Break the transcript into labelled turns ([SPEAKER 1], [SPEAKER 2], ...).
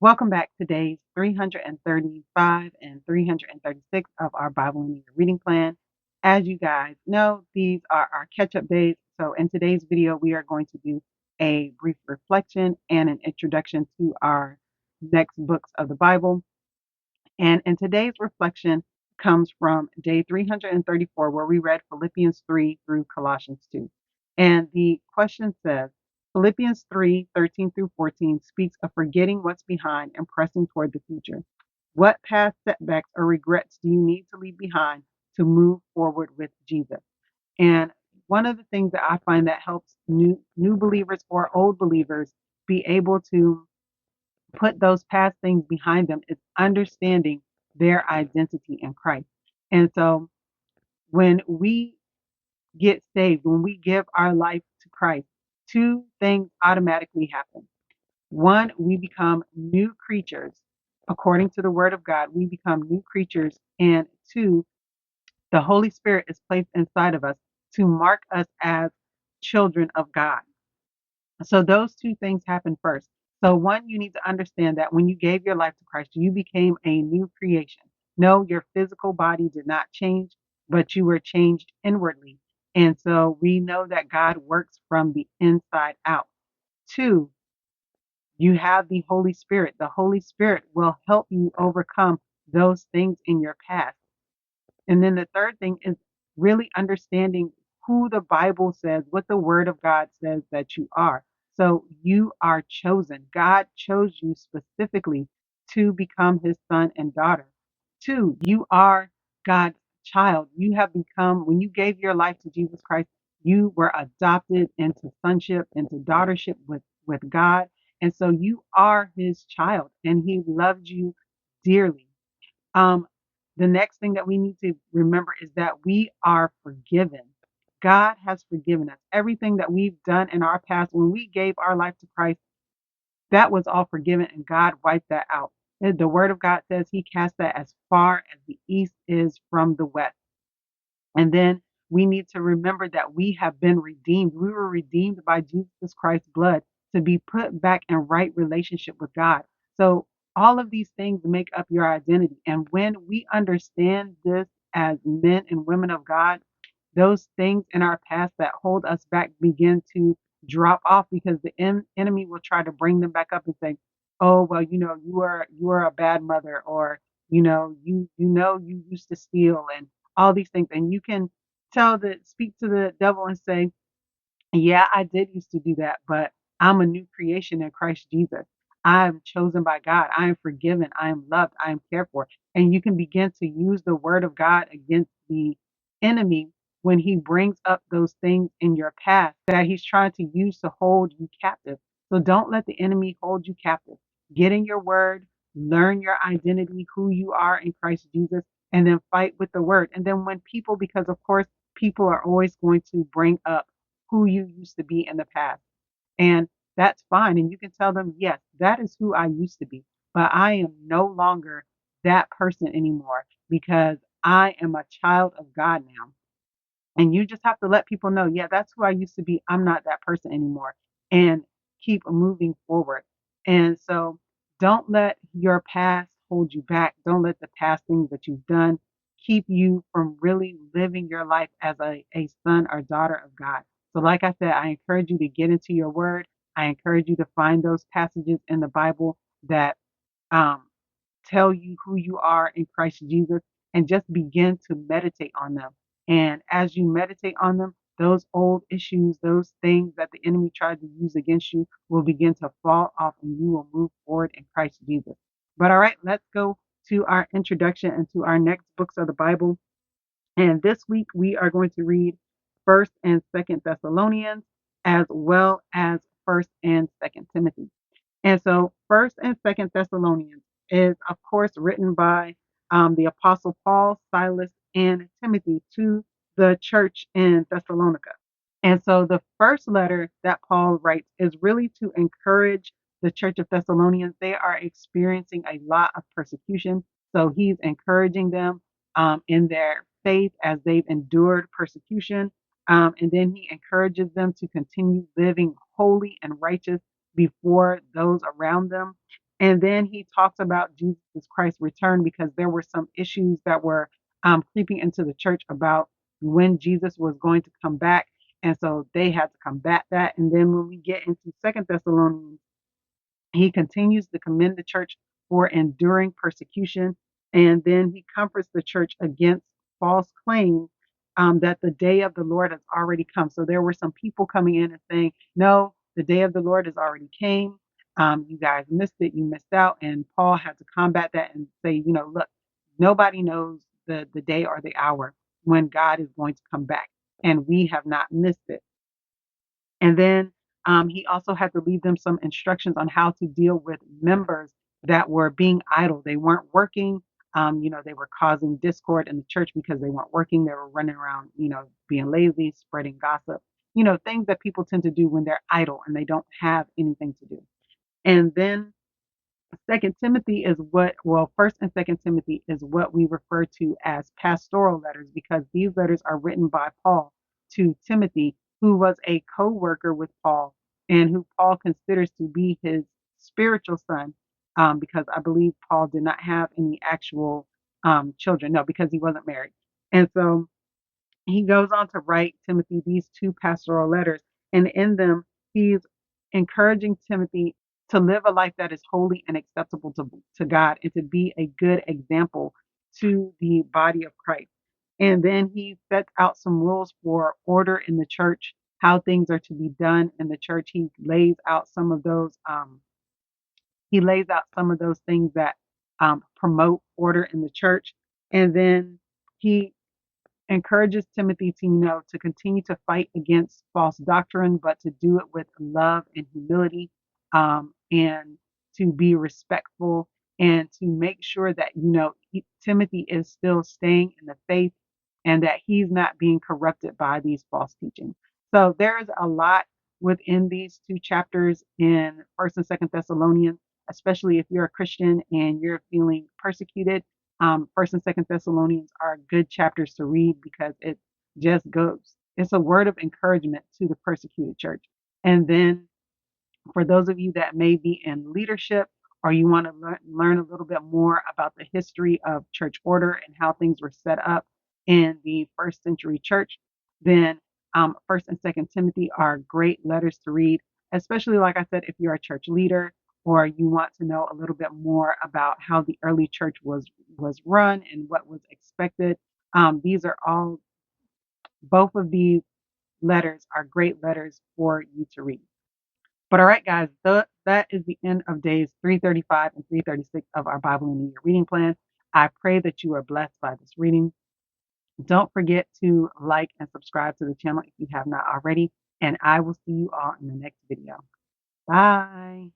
[SPEAKER 1] Welcome back to days 335 and 336 of our Bible in a Year reading plan. As you guys know, these are our catch-up days. So in today's video, we are going to do a brief reflection and an introduction to our next books of the Bible. And in today's reflection comes from day 334, where we read Philippians 3 through Colossians 2. And the question says, Philippians 3:13 through 14 speaks of forgetting what's behind and pressing toward the future. What past setbacks or regrets do you need to leave behind to move forward with Jesus? And one of the things that I find that helps new believers or old believers be able to put those past things behind them is understanding their identity in Christ. And so when we get saved, when we give our life to Christ, two things automatically happen. One, we become new creatures. According to the word of God, we become new creatures. And two, the Holy Spirit is placed inside of us to mark us as children of God. So those two things happen first. So one, you need to understand that when you gave your life to Christ, you became a new creation. No, your physical body did not change, but you were changed inwardly. And so we know that God works from the inside out. Two, you have the Holy Spirit. The Holy Spirit will help you overcome those things in your past. And then the third thing is really understanding who the Bible says, what the Word of God says that you are. So you are chosen. God chose you specifically to become his son and daughter. Two, you are God's child. You have become, when you gave your life to Jesus Christ, you were adopted into sonship, into daughtership with God. And so you are his child and he loved you dearly. Um, the next thing that we need to remember is that we are forgiven. God has forgiven us. Everything that we've done in our past, when we gave our life to Christ, that was all forgiven and God wiped that out. The word of God says he cast that as far as the east is from the west. And then we need to remember that we have been redeemed. We were redeemed by Jesus Christ's blood to be put back in right relationship with God. So all of these things make up your identity. And when we understand this as men and women of God, those things in our past that hold us back begin to drop off because the enemy will try to bring them back up and say, "Oh, well, you are a bad mother," or you used to steal and all these things. And you can speak to the devil and say, yeah, I did used to do that, but I'm a new creation in Christ Jesus. I am chosen by God. I am forgiven. I am loved. I am cared for. And you can begin to use the word of God against the enemy when he brings up those things in your past that he's trying to use to hold you captive. So don't let the enemy hold you captive. Get in your word, learn your identity, who you are in Christ Jesus, and then fight with the word. And then when people, because of course, people are always going to bring up who you used to be in the past. And that's fine. And you can tell them, yes, that is who I used to be, but I am no longer that person anymore because I am a child of God now. And you just have to let people know, yeah, that's who I used to be. I'm not that person anymore. And keep moving forward. And so don't let your past hold you back. Don't let the past things that you've done keep you from really living your life as a son or daughter of God. So, like I said, I encourage you to get into your word. I encourage you to find those passages in the Bible that um, tell you who you are in Christ Jesus and just begin to meditate on them. And as you meditate on them, those old issues, those things that the enemy tried to use against you will begin to fall off and you will move forward in Christ Jesus. But all right, let's go to our introduction and to our next books of the Bible. And this week we are going to read 1st and 2nd Thessalonians as well as 1st and 2nd Timothy. And so, First and Second Thessalonians is, of course, written by the Apostle Paul, Silas, and Timothy to the church in Thessalonica. And so, the first letter that Paul writes is really to encourage the church of Thessalonians. They are experiencing a lot of persecution. So, he's encouraging them in their faith as they've endured persecution. And then he encourages them to continue living holy and righteous before those around them. And then he talks about Jesus Christ's return because there were some issues that were creeping into the church about when Jesus was going to come back. And so they had to combat that. And then when we get into Second Thessalonians, he continues to commend the church for enduring persecution, and then he comforts the church against false claims that the day of the Lord has already come. So there were some people coming in and saying, "No, the day of the Lord has already came. You guys missed it. You missed out." And Paul had to combat that and say, look, nobody knows the day or the hour when God is going to come back, and we have not missed it. And then he also had to leave them some instructions on how to deal with members that were being idle. They weren't working. They were causing discord in the church because they weren't working. They were running around, being lazy, spreading gossip, things that people tend to do when they're idle and they don't have anything to do. And then Second Timothy is First and Second Timothy is what we refer to as pastoral letters because these letters are written by Paul to Timothy, who was a co-worker with Paul and who Paul considers to be his spiritual son, because I believe Paul did not have any actual children, no, because he wasn't married. And so he goes on to write Timothy these two pastoral letters, and in them, he's encouraging Timothy to live a life that is holy and acceptable to God and to be a good example to the body of Christ. And then he sets out some rules for order in the church, how things are to be done in the church. He lays out some of those things that promote order in the church. And then he encourages Timothy to, to continue to fight against false doctrine, but to do it with love and humility, and to be respectful and to make sure that, Timothy is still staying in the faith and that he's not being corrupted by these false teachings. So there's a lot within these two chapters in First and Second Thessalonians, especially if you're a Christian and you're feeling persecuted. First and Second Thessalonians are good chapters to read because it's a word of encouragement to the persecuted church. And then for those of you that may be in leadership or you want to learn a little bit more about the history of church order and how things were set up in the first century church, then First and Second Timothy are great letters to read, especially, like I said, if you're a church leader or you want to know a little bit more about how the early church was run and what was expected. These are all Both of these letters are great letters for you to read. But all right, guys, that is the end of days 335 and 336 of our Bible in a Year reading plan. I pray that you are blessed by this reading. Don't forget to like and subscribe to the channel if you have not already. And I will see you all in the next video. Bye.